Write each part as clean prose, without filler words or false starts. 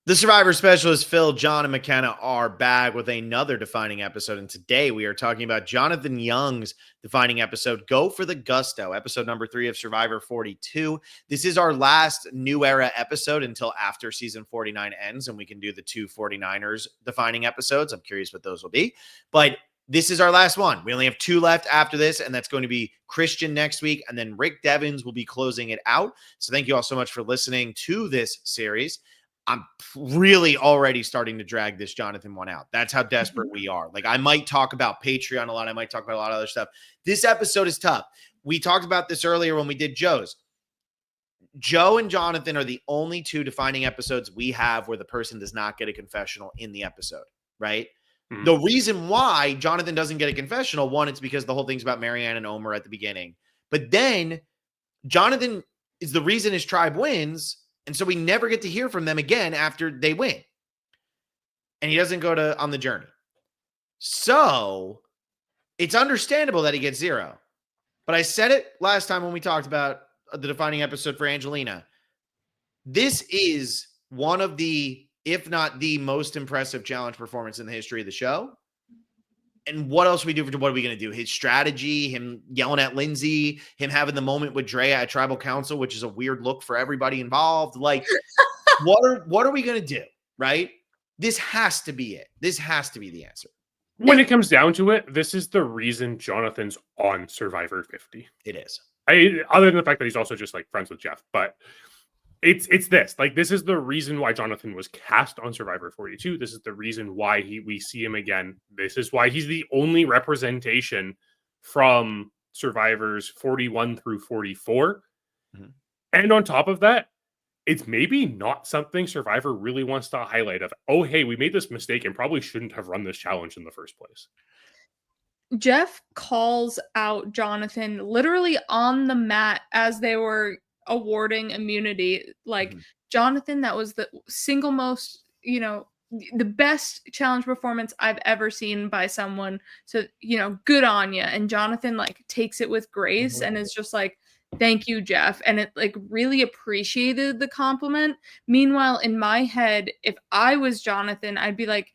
The Survivor Specialists, Phil, John, and McKenna are back with another defining episode. And today we are talking about Jonathan Young's defining episode, Go for the Gusto, episode number 3 of Survivor 42. This is our last new era episode until after season 49 ends, and we can do the two 49ers defining episodes. I'm curious what those will be. But this is our last one. We only have 2 left after this, and that's going to be Christian next week, and then Rick Devens will be closing it out. So thank you all so much for listening to this series. I'm really already starting to drag this Jonathan one out. That's how desperate we are. Like, I might talk about Patreon a lot. I might talk about a lot of other stuff. This episode is tough. We talked about this earlier when we did Joe's. Joe and Jonathan are the only 2 defining episodes we have where the person does not get a confessional in the episode, right? Mm-hmm. The reason why Jonathan doesn't get a confessional, one, it's because the whole thing's about Marianne and Omer at the beginning. But then Jonathan is the reason his tribe wins. And so we never get to hear from them again after they win. And he doesn't go on the journey. So it's understandable that he gets 0. But I said it last time when we talked about the defining episode for Angelina. This is one of the, if not the most impressive challenge performance in the history of the show. And what else we do? What are we going to do? His strategy, him yelling at Lindsay, him having the moment with Drea at Tribal Council, which is a weird look for everybody involved. Like, what are we going to do? Right? This has to be it. This has to be the answer. When it comes down to it, this is the reason Jonathan's on Survivor 50. It is. Other than the fact that he's also just like friends with Jeff, but it's this. Like, this is the reason why Jonathan was cast on Survivor 42. This is the reason why we see him again. This is why he's the only representation from Survivors 41 through 44. Mm-hmm. And on top of that, it's maybe not something Survivor really wants to highlight of, oh, hey, we made this mistake and probably shouldn't have run this challenge in the first place. Jeff calls out Jonathan literally on the mat as they were awarding immunity. Like, Jonathan, that was the single most, the best challenge performance I've ever seen by someone. So, good on you. And Jonathan like takes it with grace and is just like, thank you, Jeff. And it like really appreciated the compliment. Meanwhile, in my head, if I was Jonathan, I'd be like,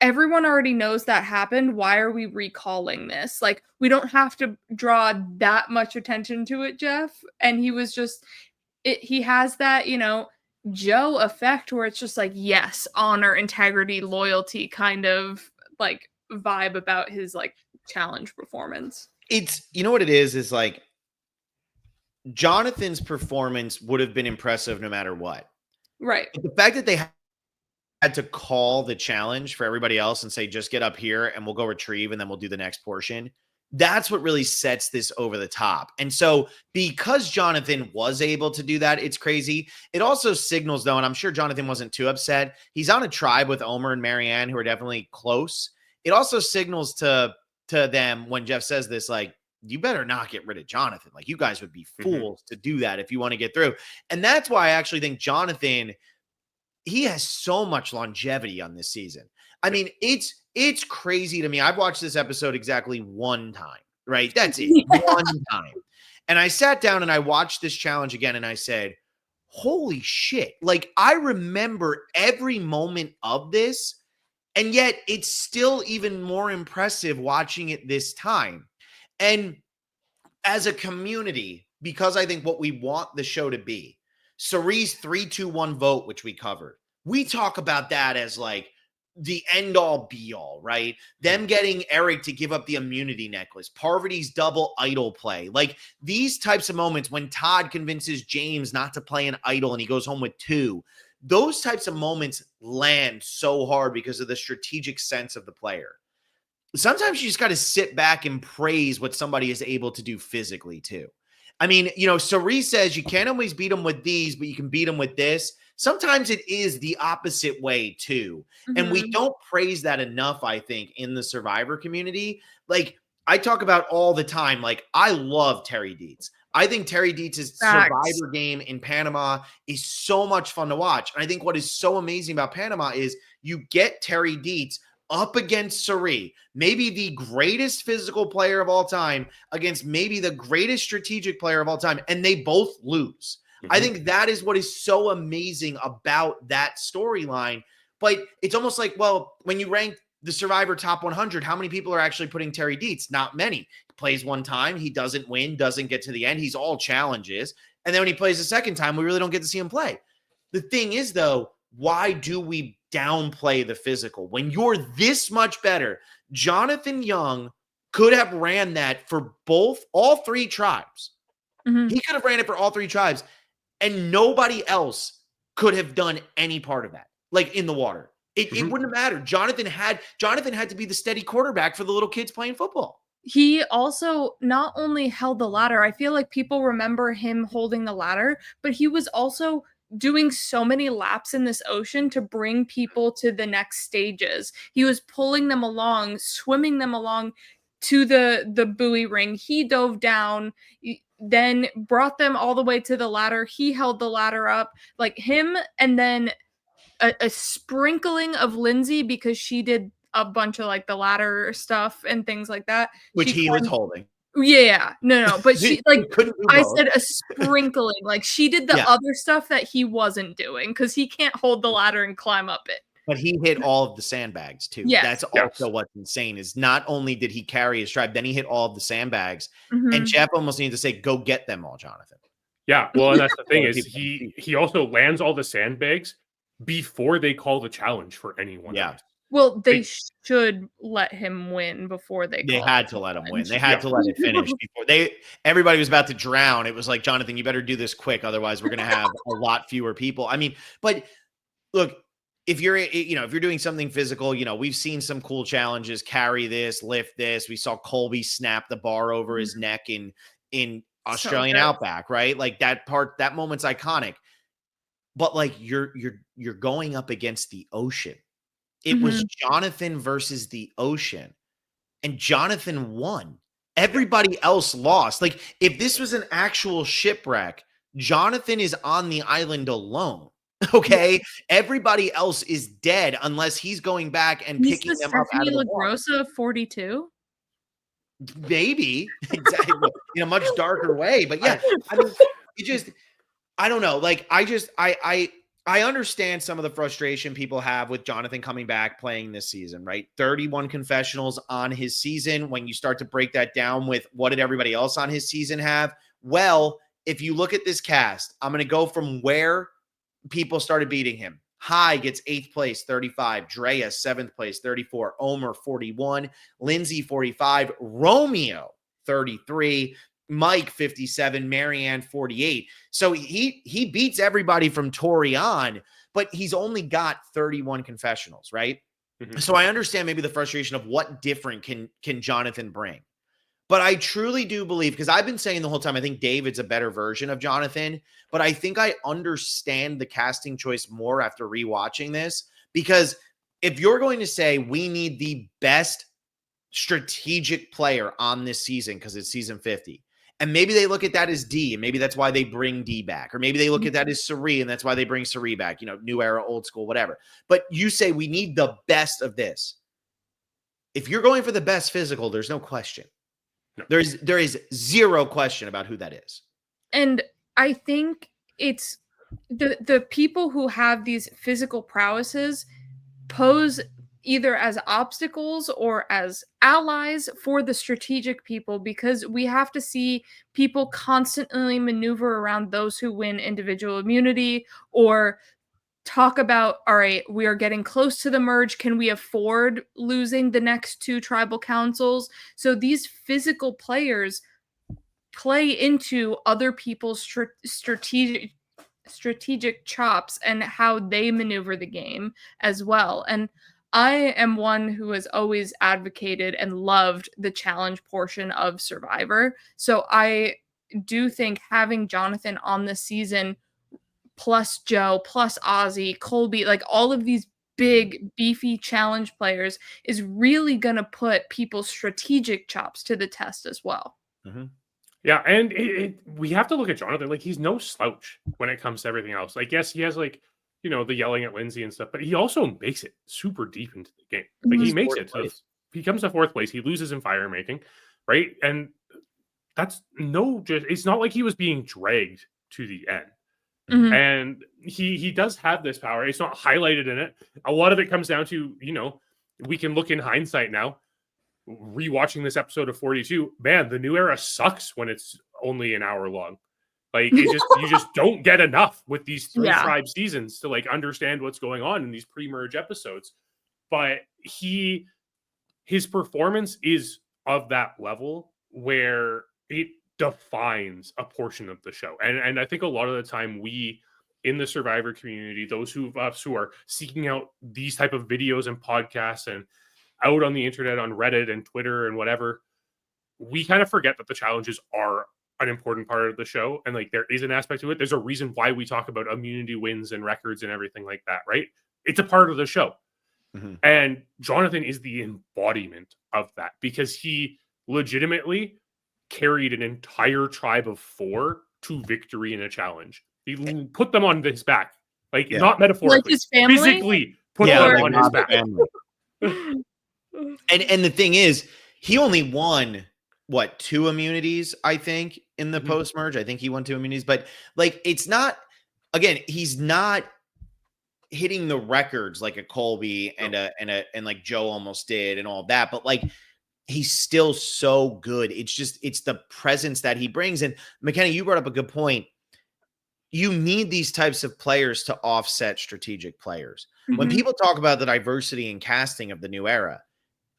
everyone already knows that happened. Why are we recalling this? Like, we don't have to draw that much attention to it, Jeff. And he was just, he has that, Joe effect where it's just like, yes, honor, integrity, loyalty kind of like vibe about his like challenge performance. It's, what it is like Jonathan's performance would have been impressive no matter what. Right. But the fact that they had to call the challenge for everybody else and say, just get up here and we'll go retrieve and then we'll do the next portion. That's what really sets this over the top. And so because Jonathan was able to do that, it's crazy. It also signals though, and I'm sure Jonathan wasn't too upset. He's on a tribe with Omer and Marianne who are definitely close. It also signals to them when Jeff says this, like, you better not get rid of Jonathan. Like, you guys would be fools to do that if you want to get through. And that's why I actually think Jonathan, he has so much longevity on this season. I mean, it's crazy to me. I've watched this episode exactly 1 time, right? That's it. Yeah. 1 time. And I sat down and I watched this challenge again and I said, holy shit. Like, I remember every moment of this, and yet it's still even more impressive watching it this time. And as a community, because I think what we want the show to be, Cerie's 3-2-1 vote, which we covered. We talk about that as like the end all be all, right? Them getting Eric to give up the immunity necklace, Parvati's double idol play, like these types of moments when Todd convinces James not to play an idol and he goes home with 2. Those types of moments land so hard because of the strategic sense of the player. Sometimes you just got to sit back and praise what somebody is able to do physically too. I mean, Cerie says you can't always beat them with these, but you can beat them with this. Sometimes it is the opposite way too. And we don't praise that enough, I think, in the Survivor community. Like, I talk about all the time, like, I love Terry Dietz. I think Terry Dietz's Survivor game in Panama is so much fun to watch. And I think what is so amazing about Panama is you get Terry Dietz up against Cerie, maybe the greatest physical player of all time, against maybe the greatest strategic player of all time, and they both lose. I think that is what is so amazing about that storyline. But it's almost like, well, when you rank the Survivor top 100, how many people are actually putting Terry Dietz? Not many. He plays one time, he doesn't win, doesn't get to the end. He's all challenges. And then when he plays the second time, we really don't get to see him play. The thing is, though, why do we downplay the physical? When you're this much better, Jonathan Young could have ran that for all three tribes. He could have ran it for all three tribes, and nobody else could have done any part of that, like in the water. It wouldn't have mattered. Jonathan had to be the steady quarterback for the little kids playing football. He also not only held the ladder, I feel like people remember him holding the ladder, but he was also doing so many laps in this ocean to bring people to the next stages. He was pulling them along, swimming them along to the buoy ring. He dove down, then brought them all the way to the ladder. He held the ladder up, like him, and then a sprinkling of Lindsay because she did a bunch of like the ladder stuff and things like that. Which She he was holding. Yeah, no, but she like couldn't do I both. said a sprinkling, like she did the other stuff that he wasn't doing because he can't hold the ladder and climb up it. But he hit all of the sandbags too. Yes. That's also what's insane is not only did he carry his tribe, then he hit all of the sandbags. And Jeff almost needed to say, "Go get them all, Jonathan." Yeah, well, and that's the thing is he also lands all the sandbags before they call the challenge for anyone else. Well, they should let him win before they had to let him win. They had to let it finish before everybody was about to drown. It was like, Jonathan, you better do this quick. Otherwise, we're going to have a lot fewer people. I mean, but look, if you're doing something physical, we've seen some cool challenges, carry this, lift this. We saw Colby snap the bar over his neck in Australian Outback, right? Like that moment's iconic. But like you're going up against the ocean. It was Jonathan versus the ocean, and Jonathan won. Everybody else lost. Like if this was an actual shipwreck, Jonathan is on the island alone. Okay, everybody else is dead unless he's going back and picking them up out of the water. LaGrossa 42. Maybe exactly in a much darker way, but yeah, I mean, I don't know. Like I understand some of the frustration people have with Jonathan coming back playing this season, right? 31 confessionals on his season. When you start to break that down with what did everybody else on his season have? Well, if you look at this cast, I'm going to go from where people started beating him. High gets 8th place, 35. Drea, 7th place, 34. Omer, 41. Lindsay, 45. Romeo, 33. Mike, 57. Marianne, 48. So he beats everybody from Tori on, but he's only got 31 confessionals, right? So I understand maybe the frustration of what different can Jonathan bring. But I truly do believe, because I've been saying the whole time, I think David's a better version of Jonathan, but I think I understand the casting choice more after rewatching this, because if you're going to say we need the best strategic player on this season because it's season 50, and maybe they look at that as D, and maybe that's why they bring D back, or maybe they look at that as Sari, and that's why they bring Sari back, new era, old school, whatever. But you say we need the best of this. If you're going for the best physical, there's no question. No. There is zero question about who that is. And I think it's the people who have these physical prowesses pose either as obstacles or as allies for the strategic people, because we have to see people constantly maneuver around those who win individual immunity or talk about, all right, we are getting close to the merge. Can we afford losing the next 2 tribal councils? So these physical players play into other people's strategic chops and how they maneuver the game as well. And I am one who has always advocated and loved the challenge portion of Survivor. So I do think having Jonathan on this season, plus Joe, plus Ozzy, Colby, like all of these big, beefy challenge players is really going to put people's strategic chops to the test as well. Yeah, and we have to look at Jonathan. Like, he's no slouch when it comes to everything else. Like, yes, he has, like, the yelling at Lindsay and stuff, but he also makes it super deep into the game. Like, he makes it. He comes to 4th place. He loses in fire making, right? And that's it's not like he was being dragged to the end. Mhm. And he does have this power. It's not highlighted in it. A lot of it comes down to, we can look in hindsight now, rewatching this episode of 42. Man, the new era sucks when it's only an hour long. Like you just don't get enough with these three Yeah. tribe seasons to like understand what's going on in these pre-merge episodes. But his performance is of that level where it defines a portion of the show. And I think a lot of the time we in the Survivor community, those who are seeking out these type of videos and podcasts and out on the internet, on Reddit and Twitter and whatever, we kind of forget that the challenges are an important part of the show. And like there is an aspect to it. There's a reason why we talk about immunity wins and records and everything like that, right? It's a part of the show. Mhm. And Jonathan is the embodiment of that because he legitimately carried an entire tribe of 4 to victory in a challenge. He put them on his back, like Yeah. not metaphorically, Like his family? physically put Yeah, them like on his not the back. family. And the thing is, he only won what 2 immunities, I think, in the Mhm. post merge. I think he won 2 immunities, but like it's not. Again, he's not hitting the records like a Colby and like Joe almost did and all that, but like he's still so good. It's the presence that he brings. And McKenna, you brought up a good point. You need these types of players to offset strategic players. When Mhm. people talk about the diversity in casting of the new era,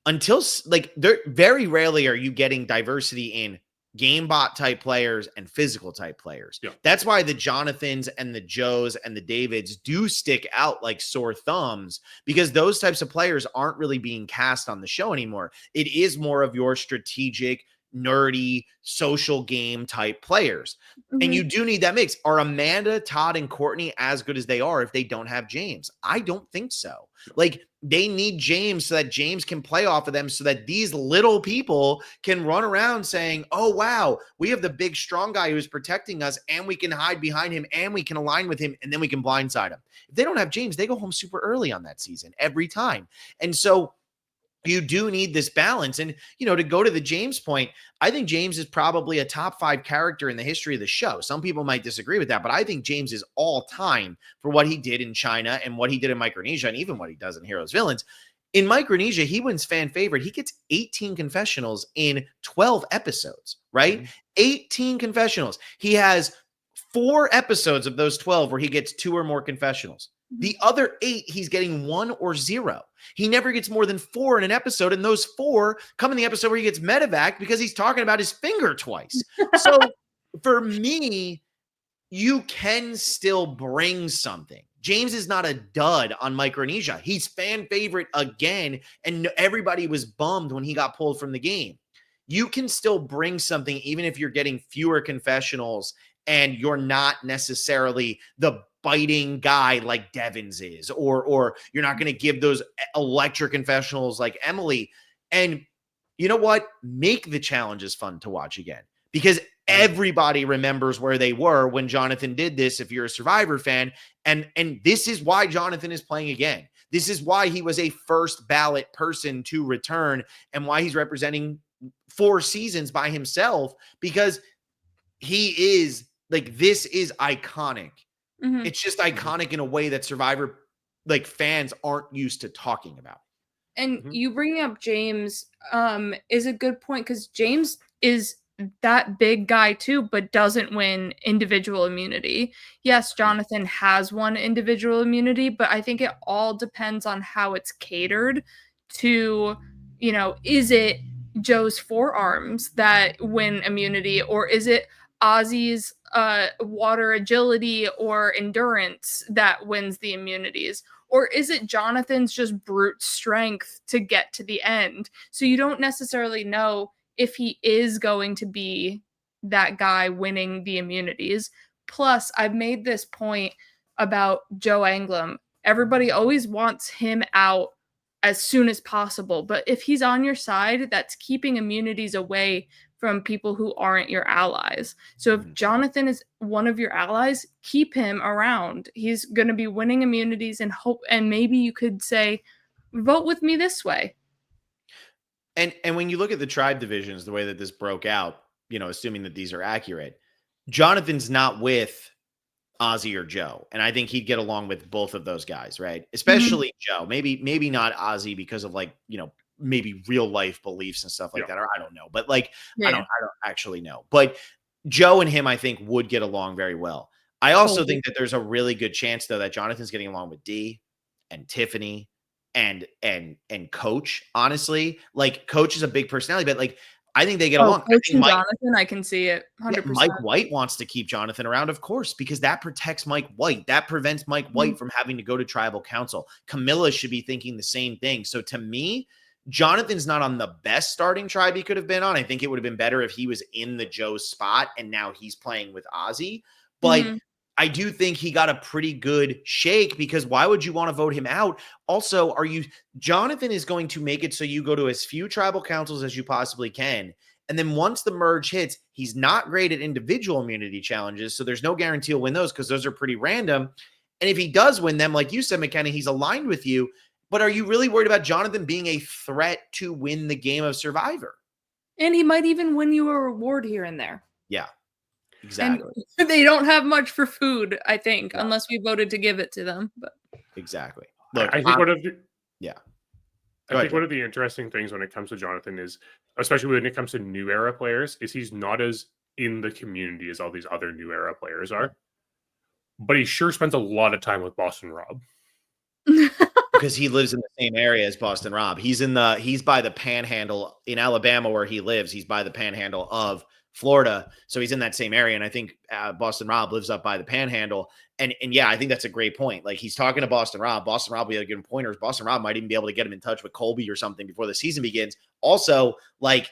until like there very rarely are you getting diversity in game bot type players and physical type players. Yeah. That's why the Jonathans and the Joes and the Davids do stick out like sore thumbs, because those types of players aren't really being cast on the show anymore. It is more of your strategic, nerdy, social game type players. And Mhm. you do need that mix. Are Amanda, Todd, and Courtney as good as they are if they don't have James? I don't think so. Like they need James so that James can play off of them so that these little people can run around saying, oh, wow, we have the big, strong guy who's protecting us and we can hide behind him and we can align with him and then we can blindside him. If they don't have James, they go home super early on that season every time. And so you do need this balance. And, to go to the James point, I think James is probably a top 5 character in the history of the show. Some people might disagree with that, but I think James is all time for what he did in China and what he did in Micronesia and even what he does in Heroes Villains. In Micronesia, he wins fan favorite. He gets 18 confessionals in 12 episodes, right? 18 confessionals. He has 4 episodes of those 12 where he gets 2 or more confessionals. The other 8, he's getting 1 or 0. He never gets more than 4 in an episode, and those 4 come in the episode where he gets medevac because he's talking about his finger twice. So for me, you can still bring something. James is not a dud on Micronesia. He's fan favorite again, and everybody was bummed when he got pulled from the game. You can still bring something even if you're getting fewer confessionals and you're not necessarily the biting guy like Devins is, or you're not going to give those electric confessionals like Emily. And you know what? Make the challenges fun to watch again, because everybody remembers where they were when Jonathan did this. If you're a Survivor fan, and this is why Jonathan is playing again. This is why he was a first ballot person to return and why he's representing 4 seasons by himself, because he is like, this is iconic. Mhm. It's just iconic in a way that Survivor like fans aren't used to talking about. And you bringing up James is a good point, because James is that big guy too, but doesn't win individual immunity. Yes, Jonathan has won individual immunity, but I think it all depends on how it's catered to, is it Joe's forearms that win immunity, or is it Ozzy's water agility or endurance that wins the immunities? Or is it Jonathan's just brute strength to get to the end? So you don't necessarily know if he is going to be that guy winning the immunities. Plus, I've made this point about Joe Anglim. Everybody always wants him out as soon as possible. But if he's on your side, that's keeping immunities away from people who aren't your allies. So if Jonathan is one of your allies, keep him around. He's going to be winning immunities, and maybe you could say, vote with me this way. And when you look at the tribe divisions, the way that this broke out, assuming that these are accurate, Jonathan's not with Ozzy or Joe. And I think he'd get along with both of those guys, right? Mhm. Especially Joe. Maybe not Ozzy because of like, maybe real life beliefs and stuff like Yeah. that. Or I don't know. But like I Yeah. don't actually know. But Joe and him, I think, would get along very well. I also Totally. think that there's a really good chance though that Jonathan's getting along with D and Tiffany and Coach. Honestly, like Coach is a big personality, but like I think they get Oh, along. I Coach think and Mike Jonathan, I can see it yeah, 100%. Mike White wants to keep Jonathan around, of course, because that protects Mike White. That prevents Mike White from having to go to tribal council. Camilla should be thinking the same thing. So to me, Jonathan's not on the best starting tribe he could have been on. I think it would have been better if he was in the Joe spot and now he's playing with Ozzy. But Mhm. I do think he got a pretty good shake because why would you want to vote him out? Also, Jonathan is going to make it so you go to as few tribal councils as you possibly can. And then once the merge hits, he's not great at individual immunity challenges. So there's no guarantee he'll win those because those are pretty random. And if he does win them, like you said, McKenna, he's aligned with you. But are you really worried about Jonathan being a threat to win the game of Survivor? And he might even win you a reward here and there. Yeah, exactly. And they don't have much for food, I think, No. unless we voted to give it to them. But Exactly. Look, Look, I think one of the yeah. I think one of the interesting things when it comes to Jonathan is, especially when it comes to new era players, is he's not as in the community as all these other new era players are. But he sure spends a lot of time with Boston Rob. Because he lives in the same area as Boston Rob. He's by the panhandle in Alabama where he lives. He's by the panhandle of Florida. So he's in that same area. And I think Boston Rob lives up by the panhandle. And yeah, I think that's a great point. Like he's talking to Boston Rob. Boston Rob will be able to give him pointers. Boston Rob might even be able to get him in touch with Colby or something before the season begins. Also, like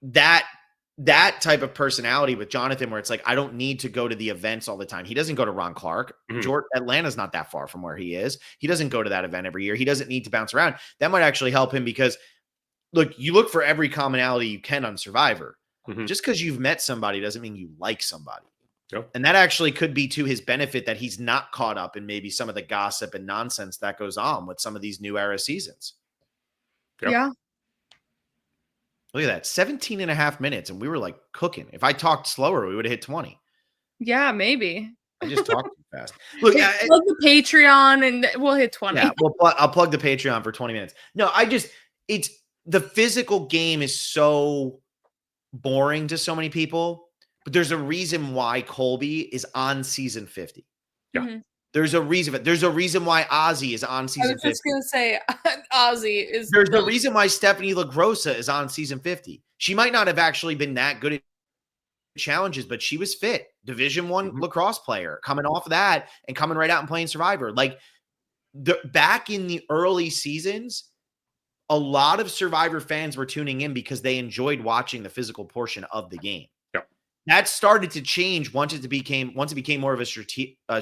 that type of personality with Jonathan where it's like, I don't need to go to the events all the time. He doesn't go to Ron Clark. Atlanta's not that far from where he is. He doesn't go to that event every year. He doesn't need to bounce around. That might actually help him because look, you look for every commonality you can on Survivor. Just because you've met somebody doesn't mean you like somebody. Yep. And that actually could be to his benefit that he's not caught up in maybe some of the gossip and nonsense that goes on with some of these new era seasons. Yep. Yeah. Look at that, 17 and a half minutes, and we were like cooking. If I talked slower, we would have hit 20. Yeah, maybe. I just talked too fast. Look, plug the Patreon and we'll hit 20. Yeah, I'll plug the Patreon for 20 minutes. No, it's the physical game is so boring to so many people, but there's a reason why Colby is on season 50. Yeah. Mhm. There's a reason. There's a reason why Ozzy is on I season was just 50. gonna say Ozzy is. There's a reason why Stephanie LaGrossa is on season 50. She might not have actually been that good at challenges, but she was fit. Division I lacrosse player coming off of that and coming right out and playing Survivor. Like back in the early seasons, a lot of Survivor fans were tuning in because they enjoyed watching the physical portion of the game. Yep. That started to change once it became more of a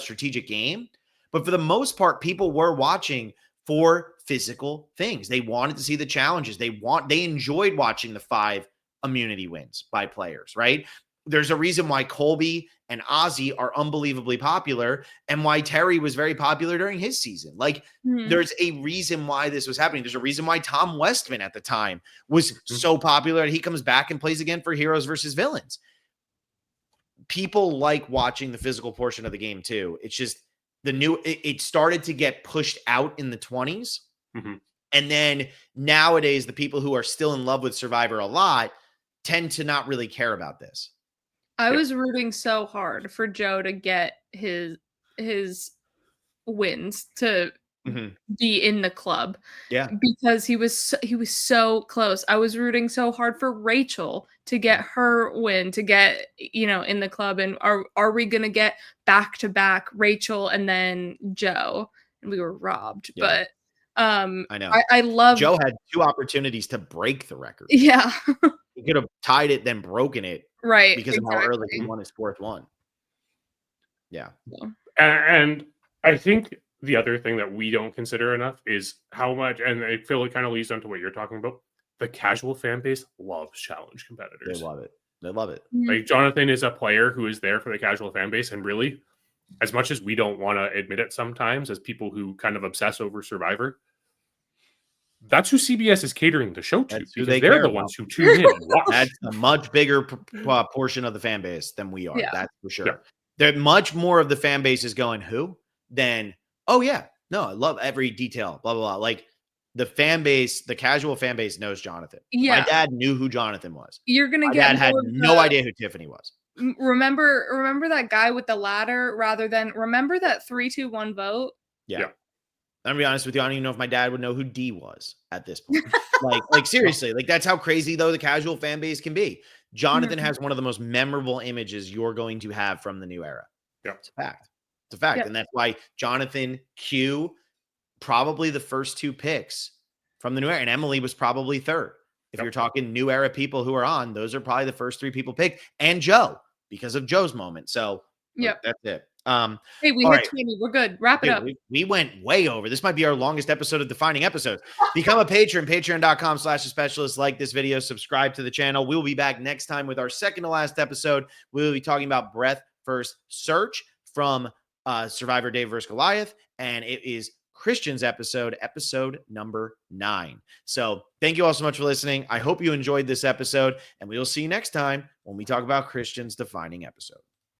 strategic game. But for the most part, people were watching for physical things. They wanted to see the challenges. They enjoyed watching the 5 immunity wins by players, right? There's a reason why Colby and Ozzy are unbelievably popular and why Terry was very popular during his season. Like there's a reason why this was happening. There's a reason why Tom Westman at the time was so popular. He comes back and plays again for Heroes versus Villains. People like watching the physical portion of the game too. It's just it started to get pushed out in the 20s. And then nowadays, the people who are still in love with Survivor a lot tend to not really care about this. I was rooting so hard for Joe to get his wins to be in the club. Yeah. Because he was so close. I was rooting so hard for Rachel to get her win, to get, in the club. And are we going to get back-to-back Rachel and then Joe? And we were robbed. Yeah. But I know. I love Joe had 2 opportunities to break the record. Yeah. He could have tied it, then broken it. Right. Because of how early he won his 4th one. Yeah. And I think the other thing that we don't consider enough is how much, and I feel it kind of leads on to what you're talking about. The casual fan base loves challenge competitors. They love it. Like Jonathan is a player who is there for the casual fan base, and really, as much as we don't want to admit it sometimes, as people who kind of obsess over Survivor, that's who CBS is catering the show to. That's who because they're the ones who tune in and watch. That's a much bigger portion of the fan base than we are. Yeah. That's for sure. Yeah. They're much more of the fan base is going, who? Than, oh yeah, no, I love every detail, blah, blah, blah. Like the fan base, the casual fan base knows Jonathan. My Yeah. dad knew who Jonathan was. You're gonna My get dad had more of no the idea who Tiffany was. remember that guy with the ladder rather than remember that 3-2-1 vote? Yeah. Yeah. I'm gonna be honest with you. I don't even know if my dad would know who D was at this point. like seriously, like that's how crazy though the casual fan base can be. Jonathan Mhm. has one of the most memorable images you're going to have from the new era. Yeah. It's a fact. It's a fact. Yeah. And that's why Jonathan, Q, probably the first two picks from the new era. And Emily was probably third. If Yep. you're talking new era people who are on, those are probably the first three people picked. And Joe, because of Joe's moment. So Yep. that's it. Hey, we all hit right. 20. We're good. Wrap it Dude, up. we went way over. This might be our longest episode of Defining Episodes. Become a patron, patreon.com/specialist. Like this video, subscribe to the channel. We'll be back next time with our second to last episode. We'll be talking about Breath First Search from Survivor Dave vs. Goliath. And it is Christian's episode number 9. So thank you all so much for listening. I hope you enjoyed this episode. And we will see you next time when we talk about Christian's Defining Episode.